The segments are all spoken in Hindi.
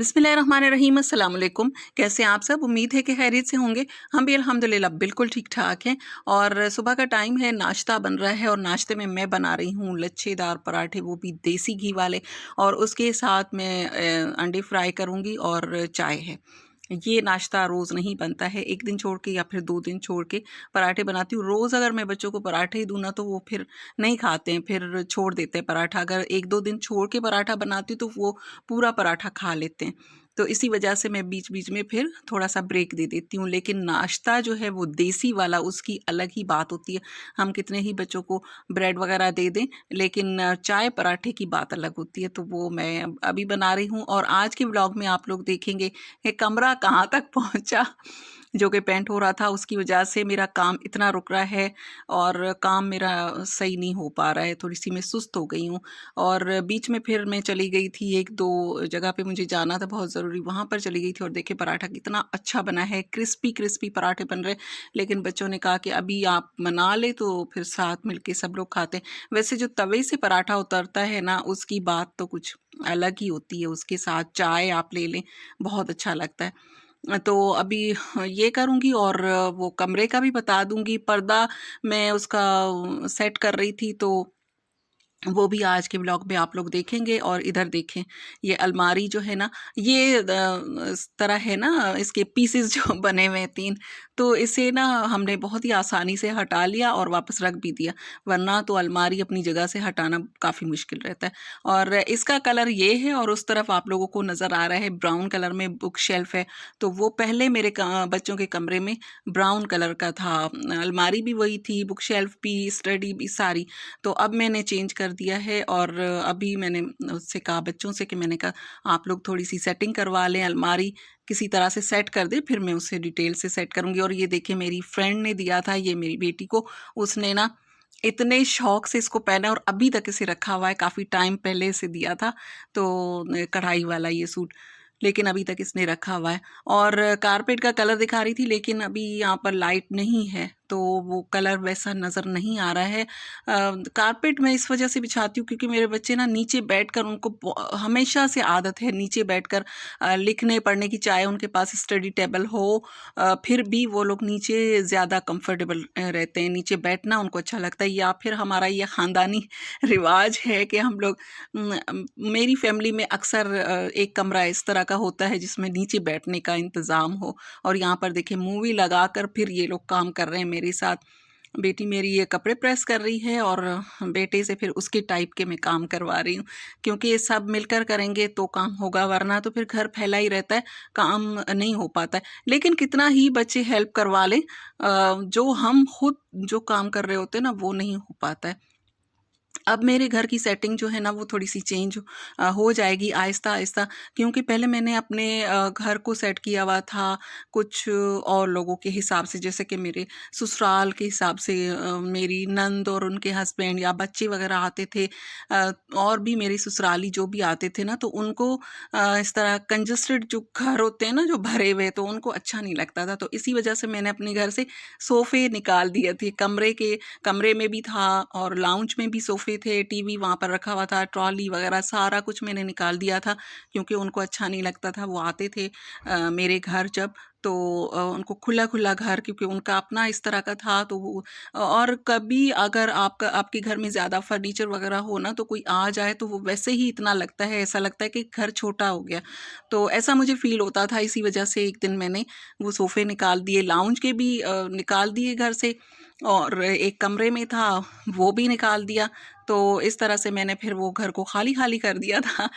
बिस्मिल्लाहिर्रहमानिर्रहीम अस्सलाम वालेकुम। कैसे हैं आप सब? उम्मीद है कि खैरियत से होंगे। हम भी अल्हम्दुलिल्लाह बिल्कुल ठीक-ठाक हैं। और सुबह का टाइम है, नाश्ता बन रहा है और नाश्ते में मैं बना रही हूँ लच्छेदार पराठे, वो भी देसी घी वाले। और उसके साथ मैं अंडे फ्राई करूँगी और चाय है। ये नाश्ता रोज़ नहीं बनता है, 1 दिन छोड़ के या फिर 2 दिन छोड़ के पराठे बनाती हूँ। रोज़ अगर मैं बच्चों को पराठे ही दूँ ना तो वो फिर नहीं खाते हैं, फिर छोड़ देते हैं पराठा। अगर 1-2 दिन छोड़ के पराठा बनाती हूँ तो वो पूरा पराठा खा लेते हैं। तो इसी वजह से मैं बीच-बीच में फिर थोड़ा-सा ब्रेक दे देती हूँ। लेकिन नाश्ता जो है वो देसी वाला, उसकी अलग ही बात होती है। हम कितने ही बच्चों को ब्रेड वगैरह दे दें, लेकिन चाय पराठे की बात अलग होती है। तो वो मैं अभी बना रही हूँ। और आज के व्लॉग में आप लोग देखेंगे कि कमरा कहाँ तक पहुँचा, जो कि पेंट हो रहा था उसकी वजह से मेरा काम इतना रुक रहा है और काम मेरा सही नहीं हो पा रहा है। थोड़ी-सी मैं सुस्त हो गई हूँ। और बीच में फिर मैं चली गई थी, 1-2 जगह पे मुझे जाना था बहुत ज़रूरी, वहाँ पर चली गई थी। और देखिए पराठा कितना अच्छा बना है, क्रिस्पी-क्रिस्पी पराठे बन रहे हैं। लेकिन बच्चों ने कहा कि अभी आप बना लें तो फिर साथ मिलके सब लोग खाते हैं। वैसे जो तवे से पराठा उतरता है ना, उसकी बात तो कुछ अलग ही होती है। उसके साथ चाय आप ले लें, बहुत अच्छा लगता है। तो अभी ये करूँगी और वो कमरे का भी बता दूँगी। पर्दा मैं उसका सेट कर रही थी, तो वो भी आज के व्लॉग में आप लोग देखेंगे। और इधर देखें, ये अलमारी जो है ना, ये इस तरह है ना, इसके पीसेस जो बने हुए हैं 3, तो इसे ना हमने बहुत ही आसानी से हटा लिया और वापस रख भी दिया। वरना तो अलमारी अपनी जगह से हटाना काफ़ी मुश्किल रहता है। और इसका कलर ये है और उस तरफ आप लोगों को नज़र आ रहा है ब्राउन कलर में बुक शेल्फ है। तो वो पहले मेरे बच्चों के कमरे में ब्राउन कलर का था। अलमारी भी वही थी, बुक शेल्फ भी, स्टडी भी सारी। तो अब मैंने चेंज कर दिया है। और अभी मैंने उससे कहा, बच्चों से, कि मैंने कहा आप लोग थोड़ी-सी सेटिंग करवा लें, अलमारी किसी तरह से सेट कर दें, फिर मैं उसे डिटेल से सेट करूँगी। और ये देखिए मेरी फ्रेंड ने दिया था ये मेरी बेटी को, उसने ना इतने शौक से इसको पहना और अभी तक इसे रखा हुआ है, काफ़ी टाइम पहले इसे दिया था, तो कढ़ाई वाला ये सूट, लेकिन अभी तक इसने रखा हुआ है। और कारपेट का कलर दिखा रही थी, लेकिन अभी यहाँ पर लाइट नहीं है, तो वो कलर वैसा नज़र नहीं आ रहा है। कारपेट मैं इस वजह से बिछाती हूँ क्योंकि मेरे बच्चे ना नीचे बैठकर, उनको हमेशा से आदत है नीचे बैठकर लिखने पढ़ने की, चाहे उनके पास स्टडी टेबल हो, फिर भी वो लोग नीचे ज़्यादा कंफर्टेबल रहते हैं, नीचे बैठना उनको अच्छा लगता है। या फिर हमारा ये ख़ानदानी रिवाज है कि हम लोग मेरी फैमिली में अक्सर एक कमरा इस तरह का होता है जिसमें नीचे बैठने का इंतज़ाम हो। और यहाँ पर देखिए मूवी लगाकर फिर ये लोग काम कर रहे हैं मेरे साथ। बेटी मेरी ये कपड़े प्रेस कर रही है और बेटे से फिर उसके टाइप के मैं काम करवा रही हूँ, क्योंकि ये सब मिलकर करेंगे तो काम होगा, वरना तो फिर घर फैला ही रहता है, काम नहीं हो पाता है। लेकिन कितना ही बच्चे हेल्प करवा लें, जो हम खुद जो काम कर रहे होते हैं ना, वो नहीं हो पाता है। अब मेरे घर की सेटिंग जो है ना, वो थोड़ी-सी चेंज हो जाएगी आहिस्ता-आहिस्ता, क्योंकि पहले मैंने अपने घर को सेट किया हुआ था कुछ और लोगों के हिसाब से, जैसे कि मेरे ससुराल के हिसाब से, मेरी नंद और उनके हस्बैंड या बच्चे वगैरह आते थे, और भी मेरे ससुराली जो भी आते थे ना, तो उनको इस तरह कंजस्टेड जो घर होते हैं ना, जो भरे हुए, तो उनको अच्छा नहीं लगता था। तो इसी वजह से मैंने अपने घर से सोफ़े निकाल दिए थे। कमरे में भी था और लाउंज में भी सोफ़े थे, टीवी वहाँ पर रखा हुआ था, ट्रॉली वगैरह सारा कुछ मैंने निकाल दिया था, क्योंकि उनको अच्छा नहीं लगता था। वो आते थे मेरे घर जब, तो उनको खुला-खुला घर, क्योंकि उनका अपना इस तरह का था, तो वो, और कभी अगर आपके घर में ज़्यादा फर्नीचर वगैरह हो ना, तो कोई आ जाए तो वो वैसे ही इतना लगता है, ऐसा लगता है कि घर छोटा हो गया। तो ऐसा मुझे फ़ील होता था, इसी वजह से एक दिन मैंने वो सोफ़े निकाल दिए, लाउंज के भी निकाल दिए घर से, और एक कमरे में था वो भी निकाल दिया। तो इस तरह से मैंने फिर वो घर को खाली-खाली कर दिया था।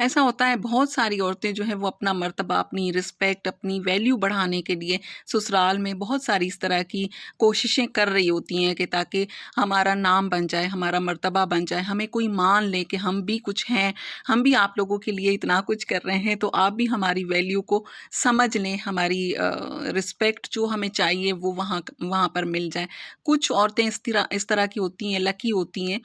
ऐसा होता है, बहुत सारी औरतें जो हैं वो अपना मर्तबा, अपनी रिस्पेक्ट, अपनी वैल्यू बढ़ाने के लिए ससुराल में बहुत सारी इस तरह की कोशिशें कर रही होती हैं कि ताकि हमारा नाम बन जाए, हमारा मर्तबा बन जाए, हमें कोई मान ले कि हम भी कुछ हैं, हम भी आप लोगों के लिए इतना कुछ कर रहे हैं, तो आप भी हमारी वैल्यू को समझ लें, हमारी रिस्पेक्ट जो हमें चाहिए वो वहाँ वहाँ पर मिल जाए। कुछ औरतें इस तरह की होती हैं, लकी होती हैं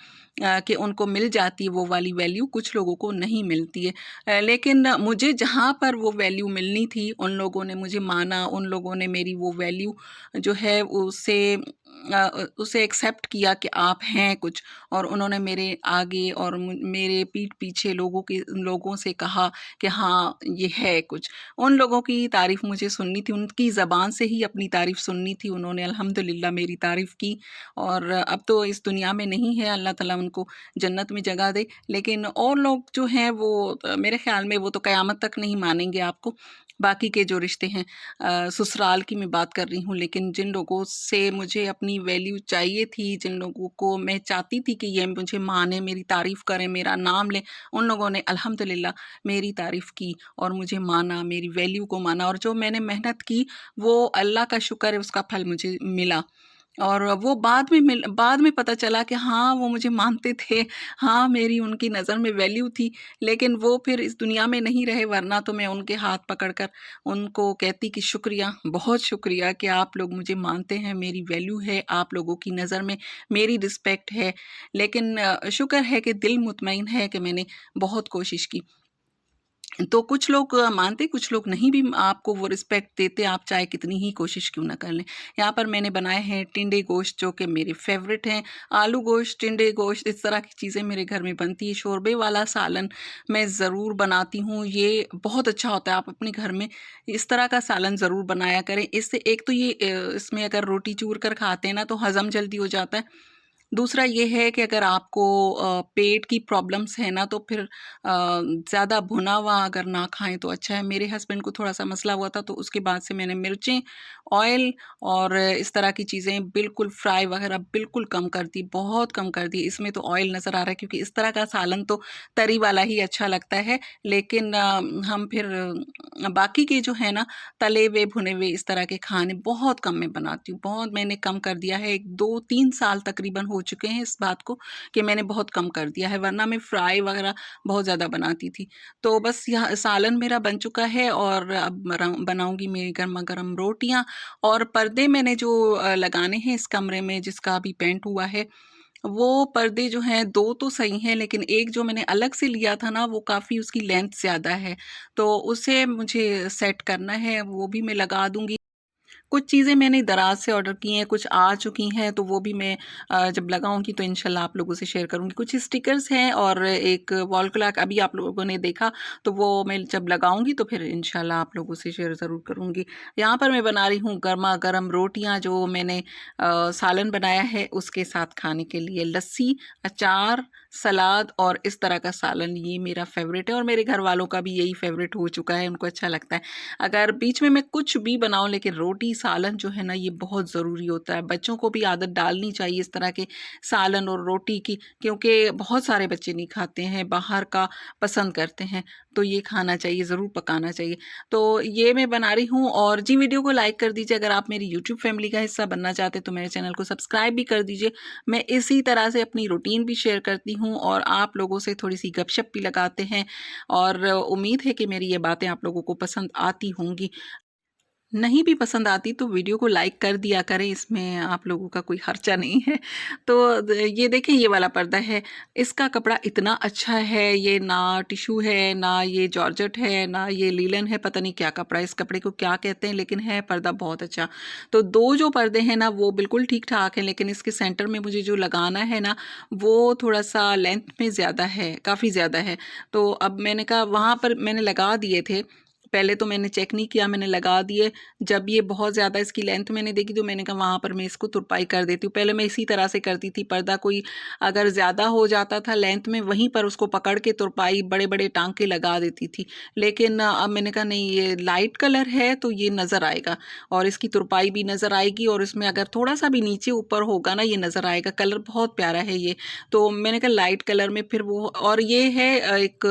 कि उनको मिल जाती है वो वाली वैल्यू, कुछ लोगों को नहीं मिलती है। लेकिन मुझे जहाँ पर वो वैल्यू मिलनी थी, उन लोगों ने मुझे माना, उन लोगों ने मेरी वो वैल्यू जो है उसे उसे एक्सेप्ट किया कि आप हैं कुछ, और उन्होंने मेरे आगे और मेरे पीठ पीछे लोगों से कहा कि हाँ, ये है कुछ। उन लोगों की तारीफ़ मुझे सुननी थी, उनकी ज़बान से ही अपनी तारीफ़ सुननी थी। उन्होंने अल्हम्दुलिल्लाह मेरी तारीफ़ की, और अब तो इस दुनिया में नहीं है, अल्लाह ताला उनको जन्नत में जगह दे। लेकिन और लोग जो हैं वो मेरे ख़्याल में वो तो क़यामत तक नहीं मानेंगे आपको। बाकी के जो रिश्ते हैं, ससुराल की मैं बात कर रही हूँ, लेकिन जिन लोगों से मुझे अपनी वैल्यू चाहिए थी, जिन लोगों को मैं चाहती थी कि ये मुझे माने, मेरी तारीफ़ करें, मेरा नाम लें, उन लोगों ने अल्हम्दुलिल्लाह मेरी तारीफ़ की और मुझे माना, मेरी वैल्यू को माना, और जो मैंने मेहनत की वो अल्लाह का शुक्र है उसका फल मुझे मिला। और वो बाद में पता चला कि हाँ, वो मुझे मानते थे, हाँ, मेरी उनकी नज़र में वैल्यू थी, लेकिन वो फिर इस दुनिया में नहीं रहे, वरना तो मैं उनके हाथ पकड़कर उनको कहती कि शुक्रिया, बहुत शुक्रिया कि आप लोग मुझे मानते हैं, मेरी वैल्यू है, आप लोगों की नज़र में मेरी रिस्पेक्ट है। लेकिन शुक्र है कि दिल मुतमईन है कि मैंने बहुत कोशिश की। तो कुछ लोग मानते, कुछ लोग नहीं भी आपको वो रिस्पेक्ट देते, आप चाहे कितनी ही कोशिश क्यों ना कर लें। यहाँ पर मैंने बनाए हैं टिंडे गोश्त, जो कि मेरे फ़ेवरेट हैं। आलू गोश्त, टिंडे गोश्त, इस तरह की चीज़ें मेरे घर में बनती है। शोरबे वाला सालन मैं ज़रूर बनाती हूँ, ये बहुत अच्छा होता है। आप अपने घर में इस तरह का सालन ज़रूर बनाया करें। इससे एक तो ये इसमें अगर रोटी चूर कर खाते हैं ना तो हज़म जल्दी हो जाता है। दूसरा ये है कि अगर आपको पेट की प्रॉब्लम्स है ना, तो फिर ज़्यादा भुना हुआ अगर ना खाएँ तो अच्छा है। मेरे हस्बैंड को थोड़ा-सा मसला हुआ था, तो उसके बाद से मैंने मिर्चें, ऑयल और इस तरह की चीज़ें बिल्कुल फ्राई वगैरह बिल्कुल कम कर दी, बहुत कम कर दी। इसमें तो ऑयल नज़र आ रहा है, क्योंकि इस तरह का सालन तो तरी वाला ही अच्छा लगता है। लेकिन हम फिर बाकी के जो है ना, तले हुए, भुने हुए इस तरह के खाने बहुत कम मैं बनाती हूँ। बहुत मैंने कम कर दिया है, 2-3 साल तकरीबन हो चुके हैं इस बात को कि मैंने बहुत कम कर दिया है, वरना मैं फ्राई वगैरह बहुत ज़्यादा बनाती थी। तो बस यह सालन मेरा बन चुका है, और अब बनाऊँगी मैं गरमा-गरम रोटियाँ। और पर्दे मैंने जो लगाने हैं इस कमरे में, जिसका अभी पेंट हुआ है, वो पर्दे जो हैं 2 तो सही हैं, लेकिन एक जो मैंने अलग से लिया था ना, वो काफ़ी उसकी लेंथ ज़्यादा है, तो उसे मुझे सेट करना है, वो भी मैं लगा दूँगी। कुछ चीज़ें मैंने दराज़ से ऑर्डर की हैं, कुछ आ चुकी हैं, तो वो भी मैं जब लगाऊँगी तो इंशाल्लाह आप लोगों से शेयर करूँगी। कुछ स्टिकर्स हैं और एक वॉल क्लॉक अभी आप लोगों ने देखा, तो वो मैं जब लगाऊँगी तो फिर इंशाल्लाह आप लोगों से शेयर ज़रूर करूँगी। यहाँ पर मैं बना रही हूँ गरमा-गरम रोटियाँ, जो मैंने सालन बनाया है उसके साथ खाने के लिए। लस्सी, अचार, सलाद और इस तरह का सालन, ये मेरा फ़ेवरेट है और मेरे घरवालों का भी यही फ़ेवरेट हो चुका है, उनको अच्छा लगता है। अगर बीच में मैं कुछ भी बनाऊँ, लेकिन रोटी, सालन जो है ना, ये बहुत ज़रूरी होता है। बच्चों को भी आदत डालनी चाहिए इस तरह के सालन और रोटी की, क्योंकि बहुत सारे बच्चे नहीं खाते हैं, बाहर का पसंद करते हैं, तो ये खाना चाहिए, ज़रूर पकाना चाहिए। तो ये मैं बना रही हूँ। और जी, वीडियो को लाइक कर दीजिए। अगर आप मेरी यूट्यूब फैमिली का हिस्सा बनना चाहते हैं तो मेरे चैनल को सब्सक्राइब भी कर दीजिए। मैं इसी तरह से अपनी रूटीन भी शेयर करती हूँ और आप लोगों से थोड़ी-सी गपशप भी लगाते हैं, और उम्मीद है कि मेरी ये बातें आप लोगों को पसंद आती होंगी। नहीं भी पसंद आती तो वीडियो को लाइक कर दिया करें, इसमें आप लोगों का कोई खर्चा नहीं है। तो ये देखें, ये वाला पर्दा है, इसका कपड़ा इतना अच्छा है, ये ना टिश्यू है, ना ये जॉर्जेट है, ना ये लीलन है, पता नहीं क्या कपड़ा है, इस कपड़े को क्या कहते हैं, लेकिन है पर्दा बहुत अच्छा। तो 2 जो पर्दे हैं ना, वो बिल्कुल ठीक-ठाक हैं, लेकिन इसके सेंटर में मुझे जो लगाना है ना, वो थोड़ा-सा लेंथ में ज़्यादा है, काफ़ी ज़्यादा है। तो अब मैंने कहा, वहाँ पर मैंने लगा दिए थे, पहले तो मैंने चेक नहीं किया, मैंने लगा दिए। जब ये बहुत ज़्यादा इसकी लेंथ मैंने देखी, तो मैंने कहा वहाँ पर मैं इसको तुरपाई कर देती हूँ। पहले मैं इसी तरह से करती थी, पर्दा कोई अगर ज़्यादा हो जाता था लेंथ में, वहीं पर उसको पकड़ के तुरपाई बड़े-बड़े टाँके लगा देती थी। लेकिन अब मैंने कहा नहीं, ये लाइट कलर है तो ये नज़र आएगा, और इसकी तुरपाई भी नज़र आएगी, और इसमें अगर थोड़ा-सा भी नीचे-ऊपर होगा ना, ये नज़र आएगा। कलर बहुत प्यारा है ये। तो मैंने कहा लाइट कलर में फिर वो, और ये है एक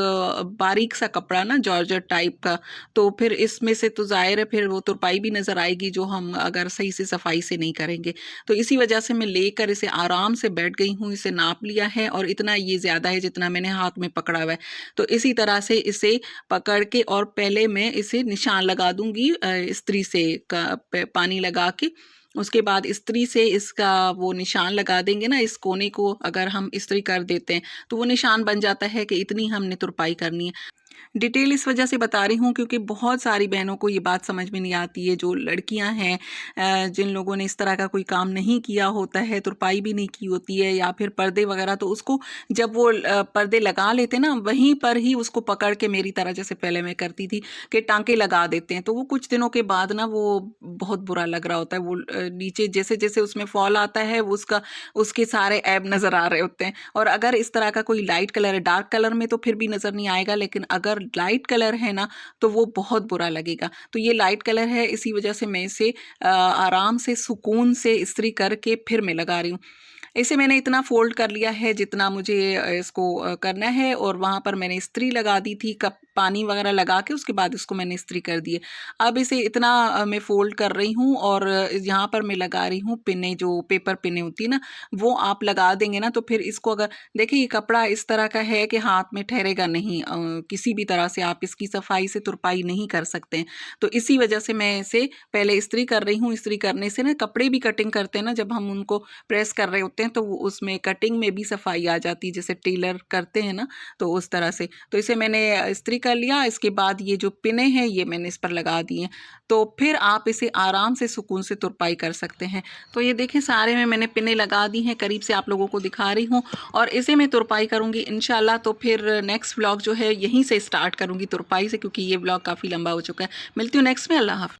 बारीक सा कपड़ा ना, जॉर्जेट टाइप का, तो फिर इसमें से तो ज़ाहिर है फिर वो तुरपाई भी नज़र आएगी, जो हम अगर सही से सफाई से नहीं करेंगे। तो इसी वजह से मैं लेकर इसे आराम से बैठ गई हूँ, इसे नाप लिया है, और इतना ये ज़्यादा है जितना मैंने हाथ में पकड़ा हुआ है। तो इसी तरह से इसे पकड़ के, और पहले मैं इसे निशान लगा दूँगी इस्त्री से, पानी लगा के, उसके बाद इस्त्री से इसका वो निशान लगा देंगे ना, इस कोने को अगर हम इस्त्री कर देते हैं, तो वो निशान बन जाता है कि इतनी हमने तुरपाई करनी है। डिटेल इस वजह से बता रही हूँ क्योंकि बहुत सारी बहनों को ये बात समझ में नहीं आती है, जो लड़कियां हैं जिन लोगों ने इस तरह का कोई काम नहीं किया होता है, तुरपाई भी नहीं की होती है या फिर पर्दे वगैरह, तो उसको जब वो पर्दे लगा लेते हैं ना, वहीं पर ही उसको पकड़ के मेरी तरह जैसे पहले मैं करती थी कि टांके लगा देते हैं, तो वो कुछ दिनों के बाद ना वो बहुत बुरा लग रहा होता है। वो नीचे जैसे जैसे उसमें फॉल आता है वो उसके सारे ऐब नज़र आ रहे होते हैं। और अगर इस तरह का कोई लाइट कलर है, डार्क कलर में तो फिर भी नज़र नहीं आएगा, लेकिन अगर लाइट कलर है ना तो वो बहुत बुरा लगेगा। तो ये लाइट कलर है, इसी वजह से मैं इसे आराम से सुकून से इस्त्री करके फिर मैं लगा रही हूँ। इसे मैंने इतना फ़ोल्ड कर लिया है जितना मुझे इसको करना है, और वहाँ पर मैंने इस्त्री लगा दी थी, कप पानी वगैरह लगा के उसके बाद इसको मैंने इस्त्री कर दी है। अब इसे इतना मैं फ़ोल्ड कर रही हूँ, और यहाँ पर मैं लगा रही हूँ पिनें, जो पेपर पिनें होती है ना, वो आप लगा देंगे ना तो फिर इसको, अगर देखिए ये कपड़ा इस तरह का है कि हाथ में ठहरेगा नहीं, किसी भी तरह से आप इसकी सफाई से तुरपाई नहीं कर सकते हैं। तो इसी वजह से मैं इसे पहले इस्त्री कर रही हूँ। इस्त्री करने से ना कपड़े भी कटिंग करते हैं ना, जब हम उनको प्रेस कर रहे होते हैं तो उसमें कटिंग में भी सफाई आ जाती है, जैसे टेलर करते हैं ना, तो उस तरह से। तो इसे मैंने इस्त्री कर लिया। इसके बाद ये जो पिने हैं ये मैंने इस पर लगा दी हैं, तो फिर आप इसे आराम से सुकून से तुरपाई कर सकते हैं। तो ये देखें सारे में मैंने पिने लगा दी हैं, करीब से आप लोगों को दिखा रही हूँ, और इसे मैं तुरपाई करूँगी इंशाल्लाह। तो फिर नेक्स्ट व्लॉग जो है यहीं से स्टार्ट करूँगी तुरपाई से, क्योंकि ये व्लॉग काफ़ी लंबा हो चुका है। मिलती हूँ नेक्स्ट में। अल्लाह हाफ़िज़।